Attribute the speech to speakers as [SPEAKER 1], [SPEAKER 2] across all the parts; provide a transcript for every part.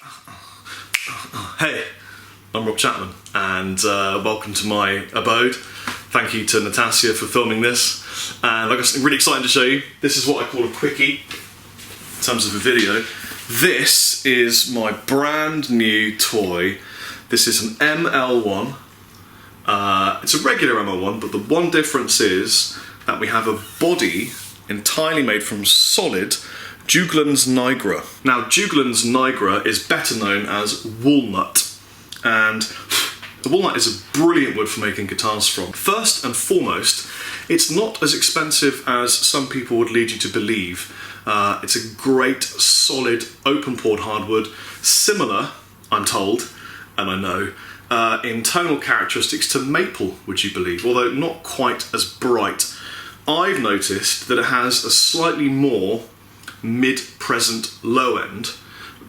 [SPEAKER 1] Hey, I'm Rob Chapman, and welcome to my abode. Thank you to Natasha for filming this, and I've got something really exciting to show you. This is what I call a quickie in terms of a video. This is my brand new toy. This is an ML-1. It's a regular ML-1, but the one difference is that we have a body entirely made from solid Juglans nigra. Now, Juglans nigra is better known as walnut, and the walnut is a brilliant wood for making guitars from. First and foremost, it's not as expensive as some people would lead you to believe. It's a great, solid, open-pored hardwood, similar, I'm told, and I know, in tonal characteristics to maple, would you believe, although not quite as bright. I've noticed that it has a slightly more mid-present low end.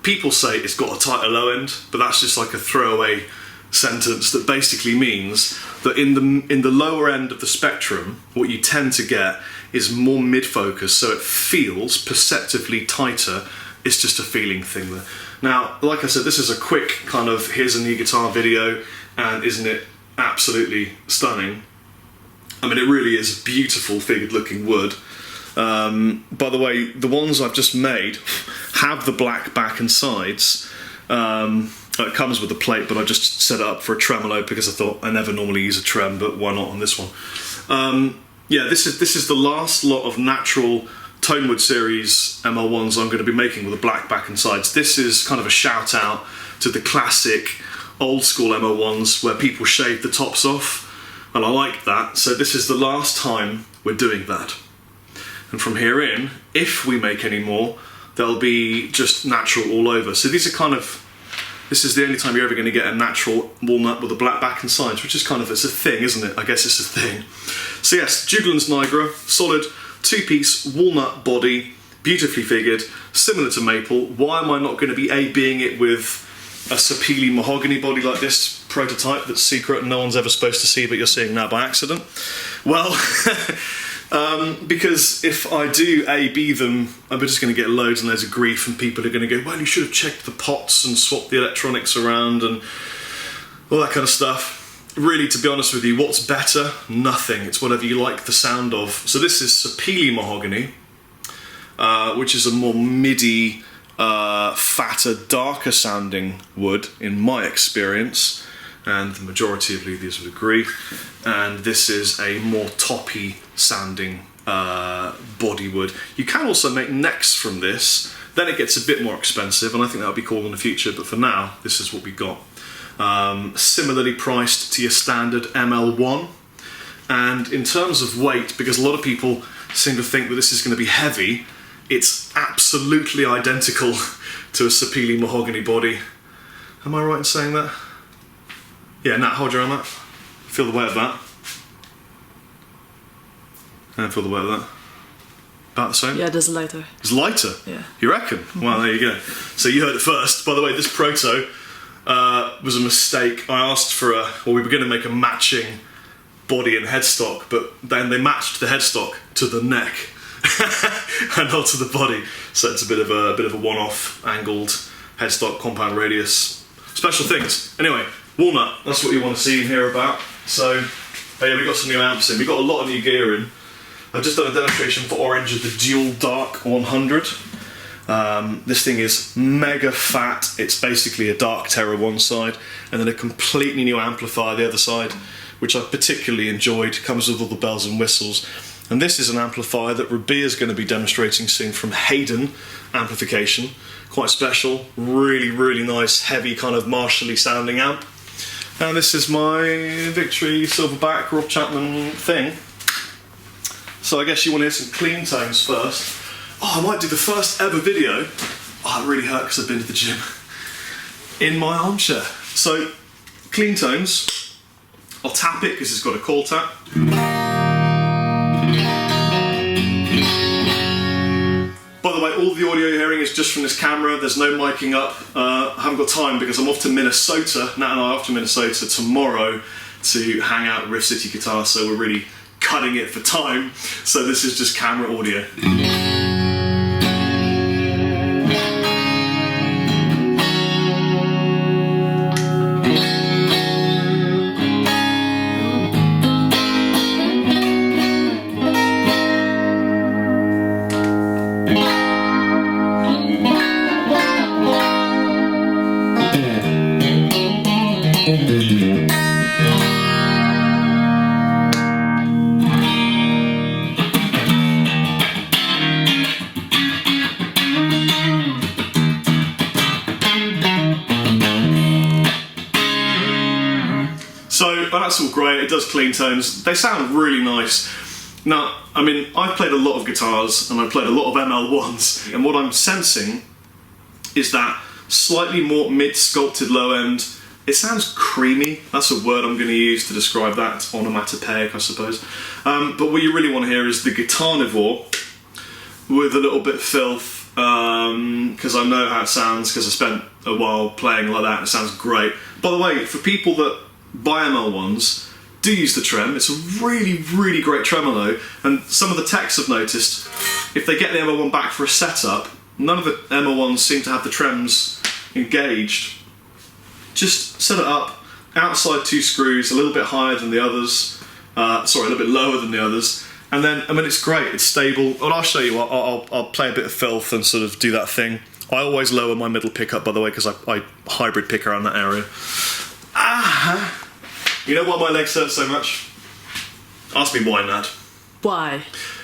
[SPEAKER 1] People say it's got a tighter low end, but that's just like a throwaway sentence that basically means that in the lower end of the spectrum, what you tend to get is more mid-focus, so it feels perceptively tighter. It's just a feeling thing there. Now, like I said, this is a quick kind of here's a new guitar video, and isn't it absolutely stunning? I mean, it really is beautiful figured looking wood. By the way, the ones I've just made have the black back and sides. It comes with a plate, but I just set it up for a tremolo because I thought I never normally use a trem, but why not on this one? Yeah, this is the last lot of natural Tonewood series ML1s I'm going to be making with a black back and sides. This is kind of a shout out to the classic old school ML1s where people shave the tops off, and I like that. So this is the last time we're doing that. And from here in, if we make any more, they'll be just natural all over. So these are kind of, this is the only time you're ever going to get a natural walnut with a black back and sides, which is kind of, it's a thing, isn't it? I guess it's a thing. So yes, Juglans nigra, solid two-piece walnut body, beautifully figured, similar to maple. Why am I not going to be A-Bing it with a Sapele mahogany body like this prototype that's secret and no one's ever supposed to see, but you're seeing now by accident? Well, because if I do A-B them, I'm just going to get loads and loads of grief, and people are going to go, well, you should have checked the pots and swapped the electronics around and all that kind of stuff. Really, to be honest with you, what's better? Nothing. It's whatever you like the sound of. So this is Sapele mahogany, which is a more midi, fatter, darker sounding wood in my experience, and the majority of leathers would agree. And this is a more toppy sounding body wood. You can also make necks from this, then it gets a bit more expensive, and I think that'll be cool in the future, but for now, this is what we got. Similarly priced to your standard ML1. And in terms of weight, because a lot of people seem to think that this is going to be heavy, it's absolutely identical to a Sapele mahogany body. Am I right in saying that? Yeah, Nat, hold your arm up. Feel the weight of that. And feel the weight of that. About the same?
[SPEAKER 2] Yeah, it is lighter.
[SPEAKER 1] It's lighter?
[SPEAKER 2] Yeah.
[SPEAKER 1] You reckon? Well, there you go. So you heard it first. By the way, this proto was a mistake. I asked for well, we were going to make a matching body and headstock, but then they matched the headstock to the neck and not to the body. So it's a bit of a one-off angled headstock, compound radius, special things. Anyway, walnut, that's what you want to see and hear about. So, yeah, we got some new amps in. We got a lot of new gear in. I've just done a demonstration for Orange of the Dual Dark 100. This thing is mega fat. It's basically a Dark Terror one side, and then a completely new amplifier the other side, which I particularly enjoyed. Comes with all the bells and whistles. And this is an amplifier that Rabia is going to be demonstrating soon from Hayden Amplification. Quite special, really, really nice, heavy kind of Marshall-y sounding amp. And this is my Victory Silverback Rob Chapman thing. So I guess you want to hear some clean tones first. Oh, I might do the first ever video. Oh, it really hurt because I've been to the gym. In my armchair. So, clean tones. I'll tap it because it's got a call tap. By the way, all the audio you're hearing is just from this camera. There's no miking up. I haven't got time because I'm off to Minnesota. Nat and I are off to Minnesota tomorrow to hang out at Riff City Guitar, so we're really cutting it for time. So this is just camera audio. So that's all great, it does clean tones. They sound really nice. Now, I mean, I've played a lot of guitars and I've played a lot of ML-1s, and what I'm sensing is that slightly more mid-sculpted low end. It sounds creamy. That's a word I'm going to use to describe that, onomatopoeic, I suppose. But what you really want to hear is the guitarnivore with a little bit of filth, because I know how it sounds, because I spent a while playing like that. It sounds great. By the way, for people that buy ML-1s, do use the trem. It's a really, really great tremolo, and some of the techs have noticed if they get the ML-1 back for a setup, none of the ML-1s seem to have the trems engaged. Just set it up, outside 2 screws, a little bit higher than the others, sorry, a little bit lower than the others, and then, I mean, it's great, it's stable. And I'll show you what, I'll play a bit of filth and sort of do that thing. I always lower my middle pickup, by the way, because I hybrid pick around that area. You know why my legs hurt so much? Ask me why, Nad.
[SPEAKER 2] Why?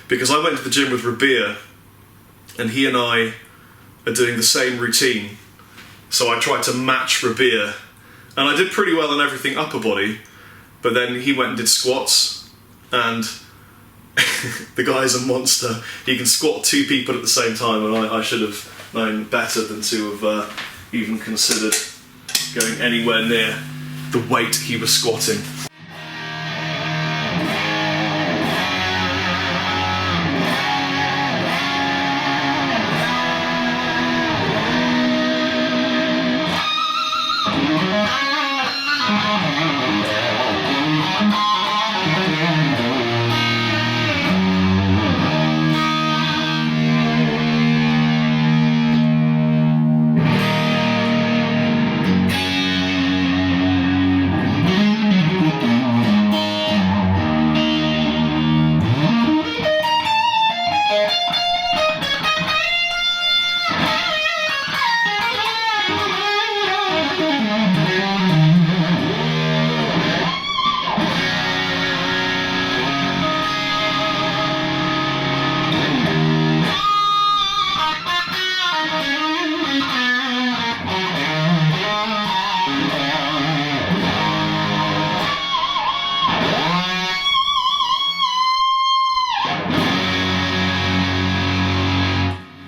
[SPEAKER 1] Because I went to the gym with Rabia, and he and I are doing the same routine. So I tried to match Rabia, and I did pretty well on everything upper body, but then he went and did squats, and the guy's a monster. He can squat 2 people at the same time, and I should have known better than to have even considered going anywhere near the weight he was squatting.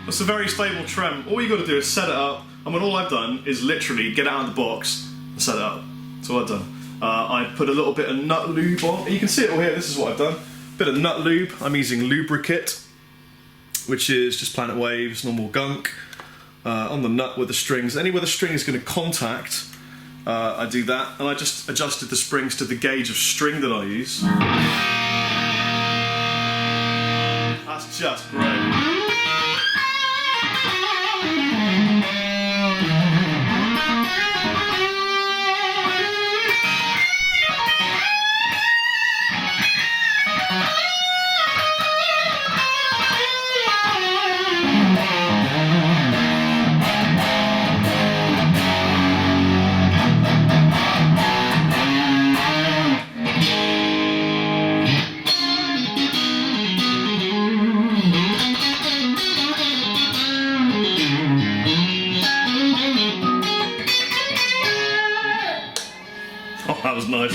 [SPEAKER 1] It's a very stable trem. All you got to do is set it up. I mean, all I've done is literally get it out of the box and set it up. That's all I've done. I put a little bit of nut lube on. You can see it all here. This is what I've done. Bit of nut lube. I'm using lubricate, which is just Planet Waves, normal gunk, on the nut with the strings. Anywhere the string is going to contact, I do that. And I just adjusted the springs to the gauge of string that I use. That's just great. Oh, that was nice.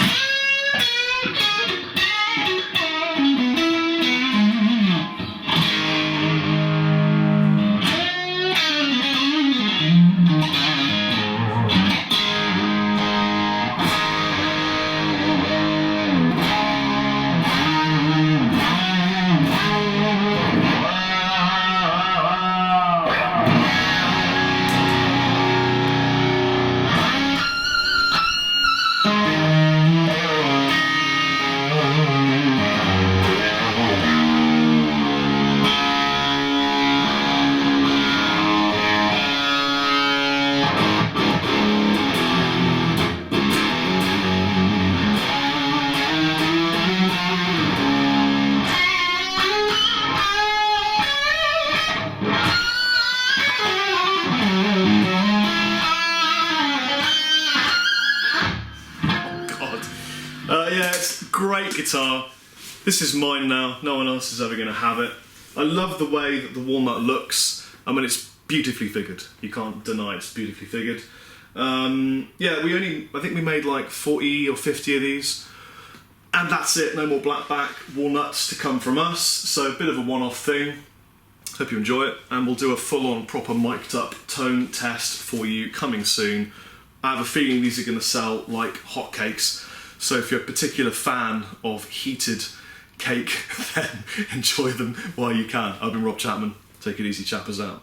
[SPEAKER 1] Yeah, it's a great guitar. This is mine now, no one else is ever going to have it. I love the way that the walnut looks. I mean, it's beautifully figured. You can't deny it's beautifully figured. Yeah, I think we made like 40 or 50 of these. And that's it, no more blackback walnuts to come from us. So a bit of a one-off thing. Hope you enjoy it. And we'll do a full-on, proper mic'd up tone test for you coming soon. I have a feeling these are going to sell like hotcakes. So if you're a particular fan of heated cake, then enjoy them while you can. I've been Rob Chapman. Take it easy, chappers out.